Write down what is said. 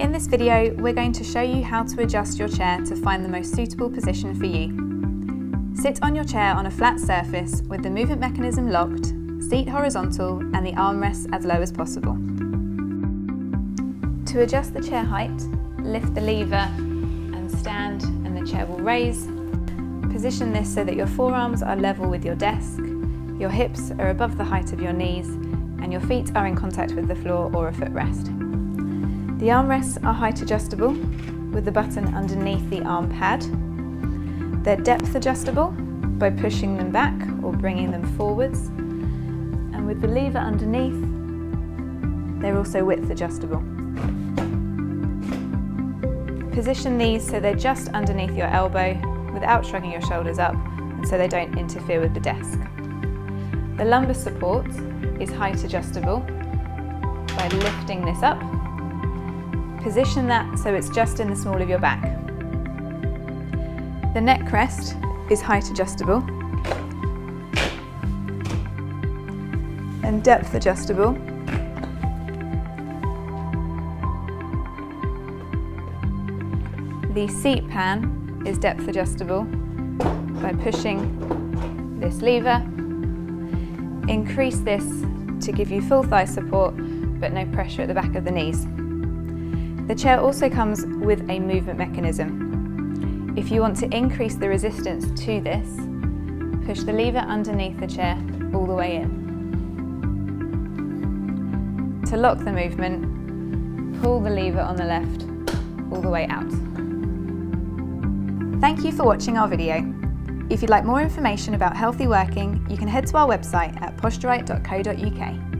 In this video, we're going to show you how to adjust your chair to find the most suitable position for you. Sit on your chair on a flat surface with the movement mechanism locked, seat horizontal and the armrests as low as possible. To adjust the chair height, lift the lever and stand and the chair will raise. Position this so that your forearms are level with your desk, your hips are above the height of your knees and your feet are in contact with the floor or a footrest. The armrests are height adjustable with the button underneath the arm pad. They're depth adjustable by pushing them back or bringing them forwards. And with the lever underneath, they're also width adjustable. Position these so they're just underneath your elbow without shrugging your shoulders up and so they don't interfere with the desk. The lumbar support is height adjustable by lifting this up. Position that so it's just in the small of your back. The neck rest is height adjustable and depth adjustable. The seat pan is depth adjustable by pushing this lever. Increase this to give you full thigh support but no pressure at the back of the knees. The chair also comes with a movement mechanism. If you want to increase the resistance to this, push the lever underneath the chair all the way in. To lock the movement, pull the lever on the left all the way out. Thank you for watching our video. If you'd like more information about healthy working, you can head to our website at posturite.co.uk.